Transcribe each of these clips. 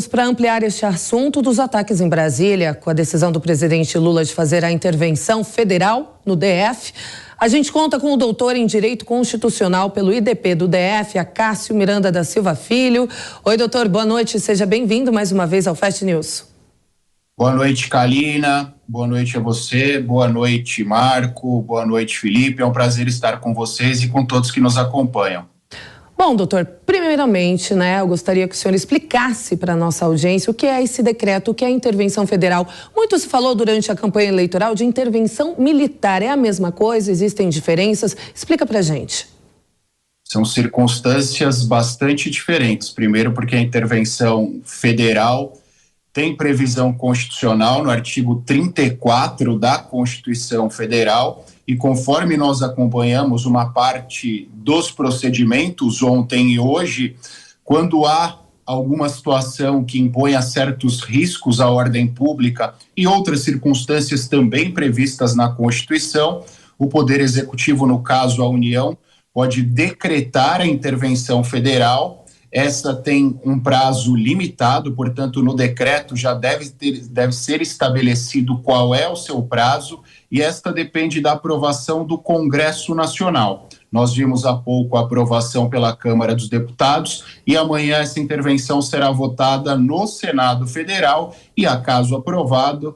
Para ampliar este assunto dos ataques em Brasília, com a decisão do presidente Lula de fazer a intervenção federal no DF, a gente conta com o doutor em Direito Constitucional pelo IDP do DF, Acácio Miranda da Silva Filho. Oi, doutor, boa noite, seja bem-vindo mais uma vez ao Fast News. Boa noite, Kalina, boa noite a você, boa noite, Marco, boa noite, Felipe. É um prazer estar com vocês e com todos que nos acompanham. Bom, doutor, primeiramente, eu gostaria que o senhor explicasse para a nossa audiência o que é esse decreto, o que é a intervenção federal. Muito se falou durante a campanha eleitoral de intervenção militar. É a mesma coisa? Existem diferenças? Explica para a gente. São circunstâncias bastante diferentes. Primeiro, porque a intervenção federal tem previsão constitucional no artigo 34 da Constituição Federal, e conforme nós acompanhamos uma parte dos procedimentos ontem e hoje, quando há alguma situação que imponha certos riscos à ordem pública e outras circunstâncias também previstas na Constituição, o Poder Executivo, no caso a União, pode decretar a intervenção federal. Essa tem um prazo limitado, portanto, no decreto já deve ser estabelecido qual é o seu prazo, e esta depende da aprovação do Congresso Nacional. Nós vimos há pouco a aprovação pela Câmara dos Deputados, e amanhã essa intervenção será votada no Senado Federal e, acaso aprovada,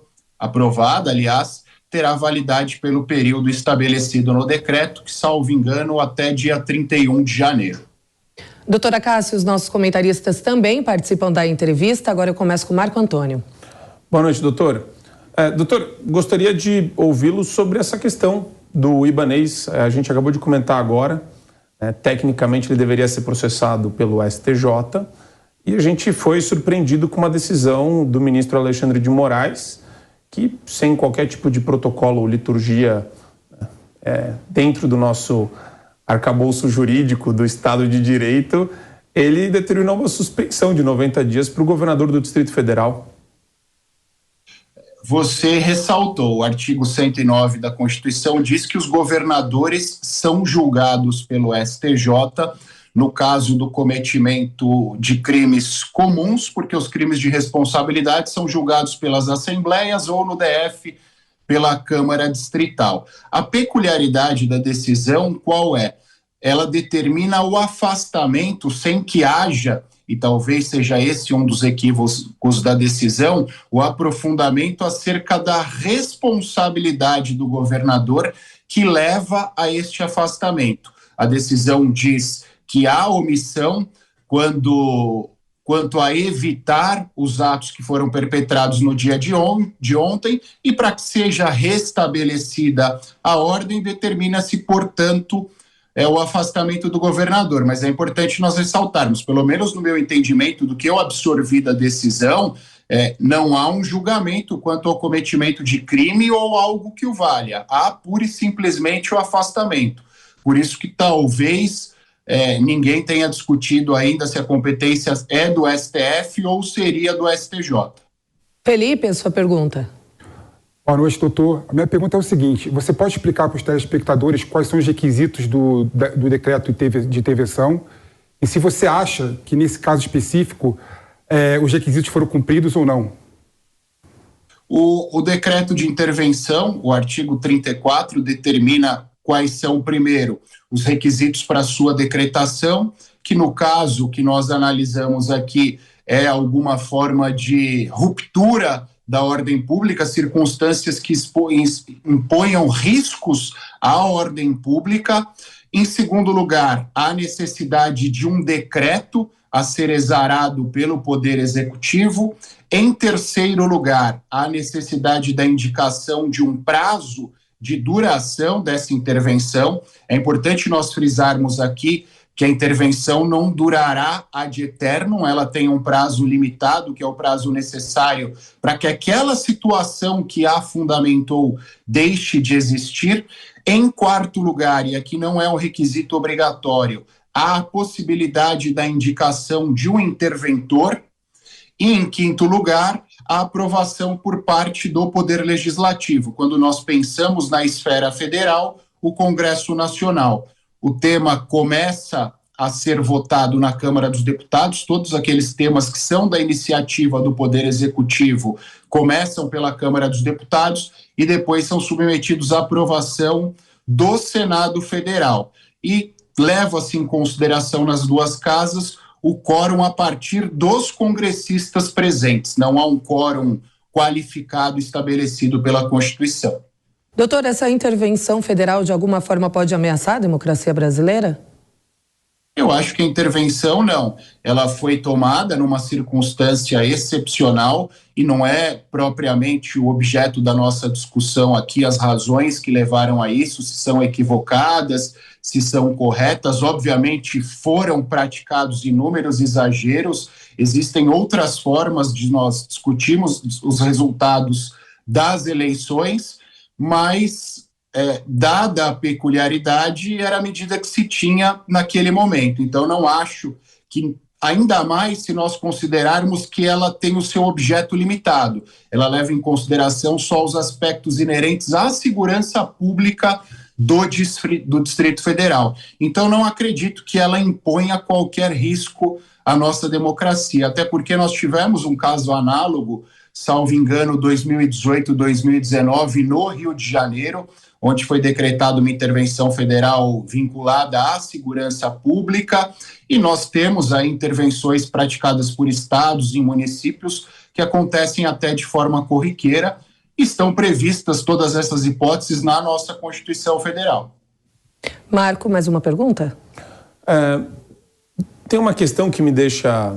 terá validade pelo período estabelecido no decreto, que, salvo engano, até dia 31 de janeiro. Doutora Cássia, os nossos comentaristas também participam da entrevista. Agora eu começo com o Marco Antônio. Boa noite, doutor. Doutor, gostaria de ouvi-lo sobre essa questão do Ibanez. A gente acabou de comentar agora. Tecnicamente, ele deveria ser processado pelo STJ. E a gente foi surpreendido com uma decisão do ministro Alexandre de Moraes, que, sem qualquer tipo de protocolo ou liturgia dentro do nosso arcabouço jurídico do Estado de Direito, ele determinou uma suspensão de 90 dias para o governador do Distrito Federal. Você ressaltou, o artigo 109 da Constituição diz que os governadores são julgados pelo STJ no caso do cometimento de crimes comuns, porque os crimes de responsabilidade são julgados pelas assembleias ou no DF pela Câmara Distrital. A peculiaridade da decisão qual é? Ela determina o afastamento sem que haja, e talvez seja esse um dos equívocos da decisão, o aprofundamento acerca da responsabilidade do governador que leva a este afastamento. A decisão diz que há omissão quanto a evitar os atos que foram perpetrados no dia de ontem, e para que seja restabelecida a ordem, determina-se, portanto, o afastamento do governador. Mas é importante nós ressaltarmos, pelo menos no meu entendimento, do que eu absorvi da decisão, não há um julgamento quanto ao cometimento de crime ou algo que o valha. Há pura e simplesmente o afastamento. Por isso que talvez ninguém tenha discutido ainda se a competência é do STF ou seria do STJ. Felipe, a sua pergunta. Boa noite, doutor. A minha pergunta é o seguinte: você pode explicar para os telespectadores quais são os requisitos do decreto de intervenção e se você acha que, nesse caso específico, os requisitos foram cumpridos ou não? O decreto de intervenção, o artigo 34, determina quais são, primeiro, os requisitos para sua decretação, que no caso que nós analisamos aqui é alguma forma de ruptura da ordem pública, circunstâncias que imponham riscos à ordem pública. Em segundo lugar, a necessidade de um decreto a ser exarado pelo Poder Executivo. Em terceiro lugar, a necessidade da indicação de um prazo de duração dessa intervenção. É importante nós frisarmos aqui que a intervenção não durará ad eternum, ela tem um prazo limitado, que é o prazo necessário para que aquela situação que a fundamentou deixe de existir. Em quarto lugar, e aqui não é um requisito obrigatório, há a possibilidade da indicação de um interventor. E, em quinto lugar, a aprovação por parte do Poder Legislativo. Quando nós pensamos na esfera federal, o Congresso Nacional. O tema começa a ser votado na Câmara dos Deputados. Todos aqueles temas que são da iniciativa do Poder Executivo começam pela Câmara dos Deputados e depois são submetidos à aprovação do Senado Federal. E leva-se em consideração nas duas casas o quórum a partir dos congressistas presentes. Não há um quórum qualificado estabelecido pela Constituição. Doutor, essa intervenção federal de alguma forma pode ameaçar a democracia brasileira? Eu acho que a intervenção não. Ela foi tomada numa circunstância excepcional e não é propriamente o objeto da nossa discussão aqui, as razões que levaram a isso, se são equivocadas, se são corretas. Obviamente foram praticados inúmeros exageros, existem outras formas de nós discutirmos os resultados das eleições, mas dada a peculiaridade, era a medida que se tinha naquele momento. Então não acho que, ainda mais se nós considerarmos que ela tem o seu objeto limitado, ela leva em consideração só os aspectos inerentes à segurança pública do Distrito Federal. Então não acredito que ela imponha qualquer risco à nossa democracia, até porque nós tivemos um caso análogo, salvo engano, 2018, 2019, no Rio de Janeiro, onde foi decretada uma intervenção federal vinculada à segurança pública, e nós temos aí intervenções praticadas por estados e municípios que acontecem até de forma corriqueira. Estão previstas todas essas hipóteses na nossa Constituição Federal. Marco, mais uma pergunta? Tem uma questão que me deixa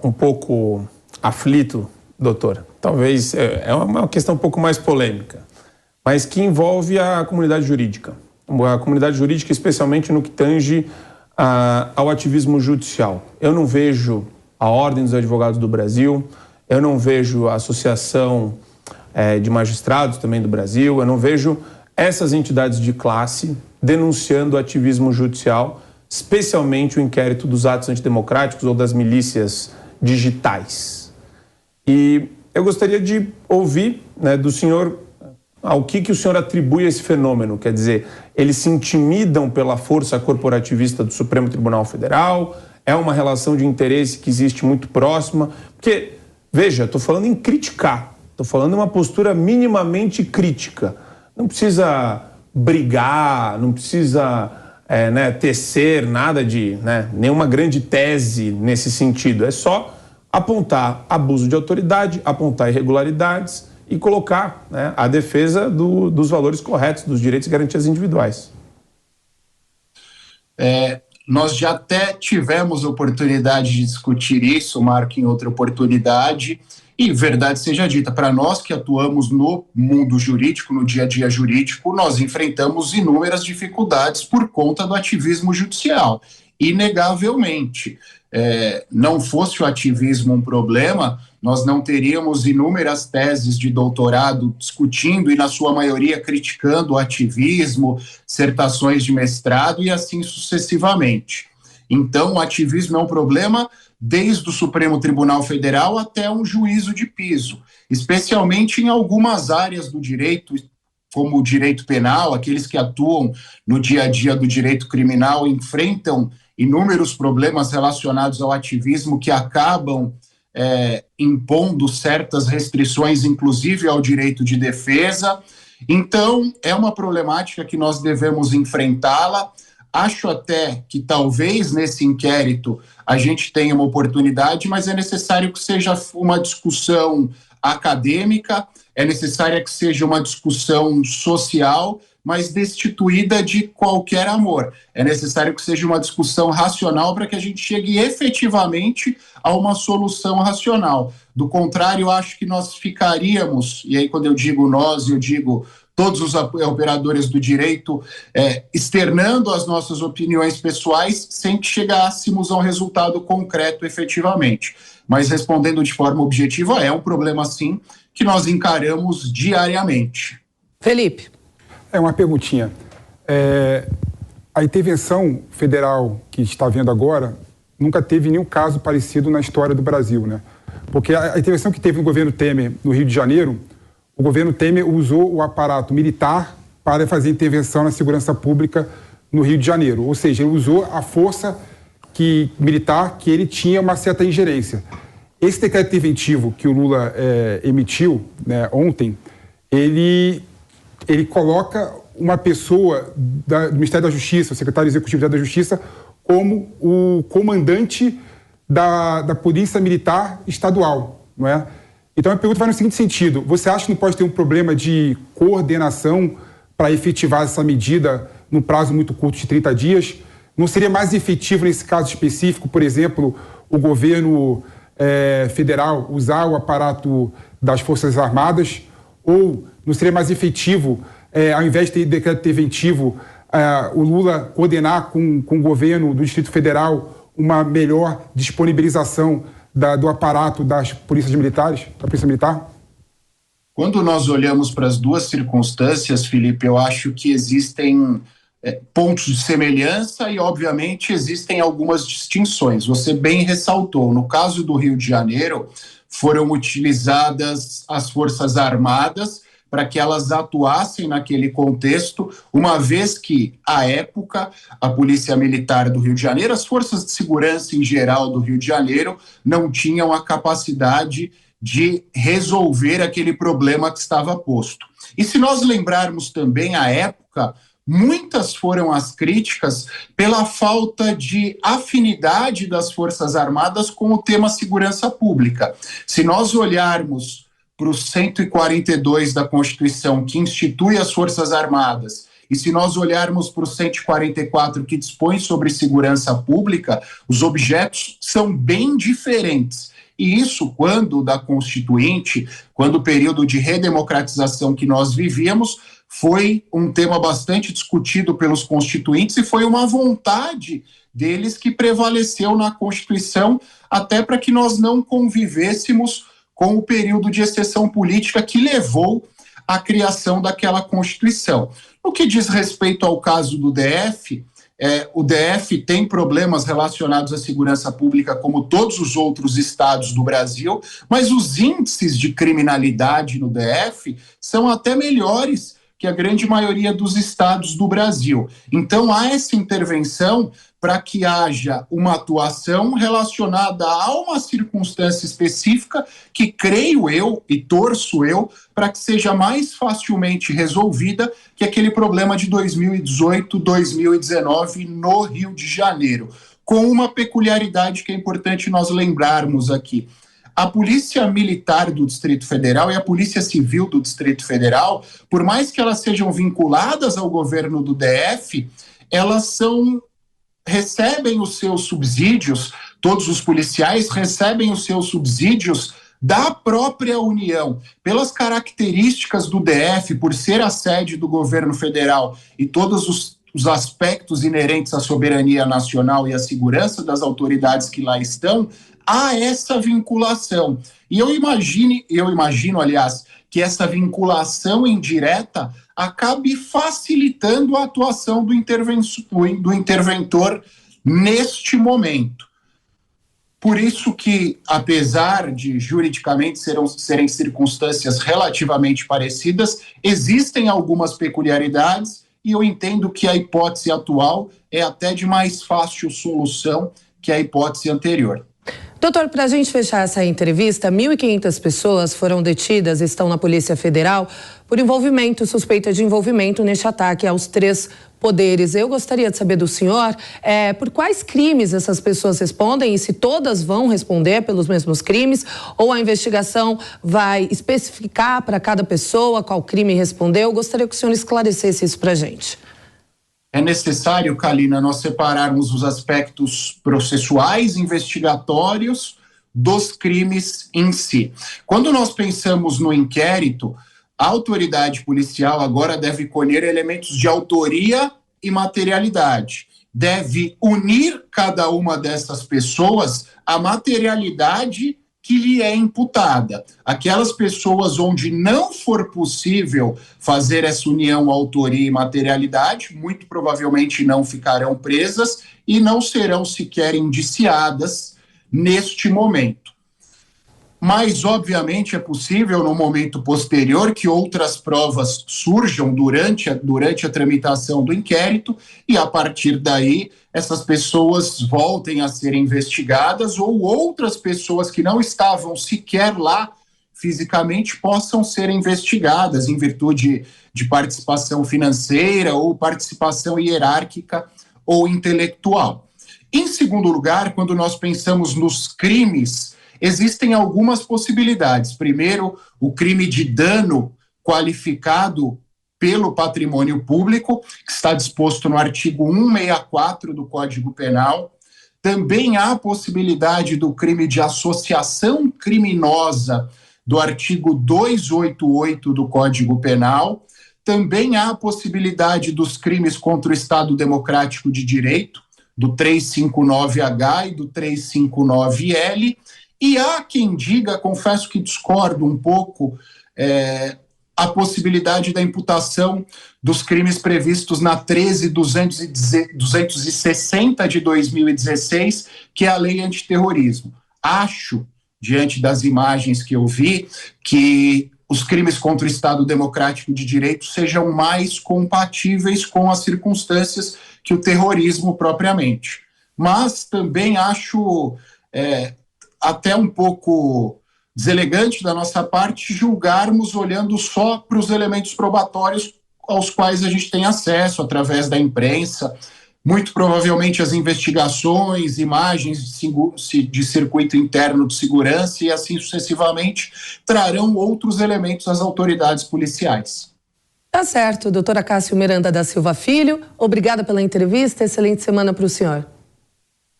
um pouco aflito, doutora. Talvez é uma questão um pouco mais polêmica, mas que envolve a comunidade jurídica. A comunidade jurídica, especialmente no que tange ao ativismo judicial. Eu não vejo a Ordem dos Advogados do Brasil, eu não vejo a Associação de Magistrados também do Brasil, eu não vejo essas entidades de classe denunciando o ativismo judicial, especialmente o inquérito dos atos antidemocráticos ou das milícias digitais. E eu gostaria de ouvir, né, do senhor ao que o senhor atribui a esse fenômeno. Quer dizer, eles se intimidam pela força corporativista do Supremo Tribunal Federal? É uma relação de interesse que existe muito próxima? Porque, veja, estou falando em criticar, estou falando em uma postura minimamente crítica. Não precisa brigar, não precisa tecer nada de nenhuma grande tese nesse sentido. É só apontar abuso de autoridade, apontar irregularidades e colocar a defesa dos valores corretos, dos direitos e garantias individuais. Nós já até tivemos oportunidade de discutir isso, Marco, em outra oportunidade, e verdade seja dita, para nós que atuamos no mundo jurídico, no dia a dia jurídico, nós enfrentamos inúmeras dificuldades por conta do ativismo judicial, inegavelmente. Não fosse o ativismo um problema, nós não teríamos inúmeras teses de doutorado discutindo e, na sua maioria, criticando o ativismo, dissertações de mestrado e assim sucessivamente. Então, o ativismo é um problema desde o Supremo Tribunal Federal até um juízo de piso, especialmente em algumas áreas do direito, como o direito penal. Aqueles que atuam no dia a dia do direito criminal enfrentam inúmeros problemas relacionados ao ativismo que acabam impondo certas restrições, inclusive ao direito de defesa. Então, é uma problemática que nós devemos enfrentá-la. Acho até que talvez nesse inquérito a gente tenha uma oportunidade, mas é necessário que seja uma discussão acadêmica, é necessário que seja uma discussão social, mas destituída de qualquer amor. É necessário que seja uma discussão racional para que a gente chegue efetivamente a uma solução racional. Do contrário, acho que nós ficaríamos, e aí quando eu digo nós, eu digo todos os operadores do direito, externando as nossas opiniões pessoais sem que chegássemos a um resultado concreto efetivamente. Mas respondendo de forma objetiva, é um problema sim que nós encaramos diariamente. Felipe. Uma perguntinha. A intervenção federal que está vendo agora nunca teve nenhum caso parecido na história do Brasil, né? Porque a intervenção que teve no governo Temer no Rio de Janeiro, o governo Temer usou o aparato militar para fazer intervenção na segurança pública no Rio de Janeiro. Ou seja, ele usou a força militar que ele tinha uma certa ingerência. Esse decreto interventivo que o Lula emitiu, né, ontem, ele coloca uma pessoa do Ministério da Justiça, o secretário executivo da Justiça, como o comandante da Polícia Militar Estadual, não é? Então a pergunta vai no seguinte sentido: você acha que não pode ter um problema de coordenação para efetivar essa medida num prazo muito curto de 30 dias? Não seria mais efetivo nesse caso específico, por exemplo, o governo federal usar o aparato das Forças Armadas? Ou não seria mais efetivo, ao invés de ter decreto interventivo, o Lula coordenar com o governo do Distrito Federal uma melhor disponibilização do aparato das polícias militares, da Polícia Militar? Quando nós olhamos para as duas circunstâncias, Felipe, eu acho que existem pontos de semelhança e, obviamente, existem algumas distinções. Você bem ressaltou, no caso do Rio de Janeiro, foram utilizadas as Forças Armadas para que elas atuassem naquele contexto, uma vez que, à época, a Polícia Militar do Rio de Janeiro, as forças de segurança em geral do Rio de Janeiro, não tinham a capacidade de resolver aquele problema que estava posto. E se nós lembrarmos também, à época, muitas foram as críticas pela falta de afinidade das Forças Armadas com o tema segurança pública. Se nós olharmos para o 142 da Constituição, que institui as Forças Armadas, e se nós olharmos para o 144, que dispõe sobre segurança pública, os objetos são bem diferentes. E isso, quando da Constituinte, quando o período de redemocratização que nós vivíamos, foi um tema bastante discutido pelos constituintes e foi uma vontade deles que prevaleceu na Constituição, até para que nós não convivêssemos com o período de exceção política que levou à criação daquela Constituição. No que diz respeito ao caso do DF, o DF tem problemas relacionados à segurança pública como todos os outros estados do Brasil, mas os índices de criminalidade no DF são até melhores que a grande maioria dos estados do Brasil. Então, há essa intervenção para que haja uma atuação relacionada a uma circunstância específica que, creio eu e torço eu, para que seja mais facilmente resolvida que aquele problema de 2018, 2019 no Rio de Janeiro, com uma peculiaridade que é importante nós lembrarmos aqui. A Polícia Militar do Distrito Federal e a Polícia Civil do Distrito Federal, por mais que elas sejam vinculadas ao governo do DF, elas recebem os seus subsídios, todos os policiais recebem os seus subsídios da própria União. Pelas características do DF, por ser a sede do governo federal e todos os aspectos inerentes à soberania nacional e à segurança das autoridades que lá estão, há essa vinculação. E eu imagino, aliás, que essa vinculação indireta acabe facilitando a atuação do interventor neste momento. Por isso que, apesar de juridicamente serem circunstâncias relativamente parecidas, existem algumas peculiaridades e eu entendo que a hipótese atual é até de mais fácil solução que a hipótese anterior. Doutor, para a gente fechar essa entrevista, 1.500 pessoas foram detidas, estão na Polícia Federal, por suspeita de envolvimento neste ataque aos 3 poderes. Eu gostaria de saber do senhor por quais crimes essas pessoas respondem e se todas vão responder pelos mesmos crimes ou a investigação vai especificar para cada pessoa qual crime respondeu. Eu gostaria que o senhor esclarecesse isso para a gente. É necessário, Kalina, nós separarmos os aspectos processuais, investigatórios, dos crimes em si. Quando nós pensamos no inquérito, a autoridade policial agora deve colher elementos de autoria e materialidade. Deve unir cada uma dessas pessoas à materialidade que lhe é imputada. Aquelas pessoas onde não for possível fazer essa união, autoria e materialidade, muito provavelmente não ficarão presas e não serão sequer indiciadas neste momento. Mas, obviamente, é possível, no momento posterior, que outras provas surjam durante a tramitação do inquérito e, a partir daí, essas pessoas voltem a ser investigadas ou outras pessoas que não estavam sequer lá fisicamente possam ser investigadas em virtude de participação financeira ou participação hierárquica ou intelectual. Em segundo lugar, quando nós pensamos nos crimes, existem algumas possibilidades. Primeiro, o crime de dano qualificado pelo patrimônio público, que está disposto no artigo 164 do Código Penal. Também há a possibilidade do crime de associação criminosa, do artigo 288 do Código Penal. Também há a possibilidade dos crimes contra o Estado Democrático de Direito, do 359H e do 359L. E há quem diga, confesso que discordo um pouco, a possibilidade da imputação dos crimes previstos na 13.260 de 2016, que é a lei antiterrorismo. Acho, diante das imagens que eu vi, que os crimes contra o Estado Democrático de Direito sejam mais compatíveis com as circunstâncias que o terrorismo propriamente. Mas também acho até um pouco deselegante da nossa parte julgarmos olhando só para os elementos probatórios aos quais a gente tem acesso através da imprensa. Muito provavelmente as investigações, imagens de circuito interno de segurança e assim sucessivamente trarão outros elementos às autoridades policiais. Tá certo, doutora Cássio Miranda da Silva Filho, obrigada pela entrevista, excelente semana para o senhor.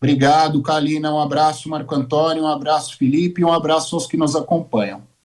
Obrigado, Kalina, um abraço, Marco Antônio, um abraço, Felipe, e um abraço aos que nos acompanham.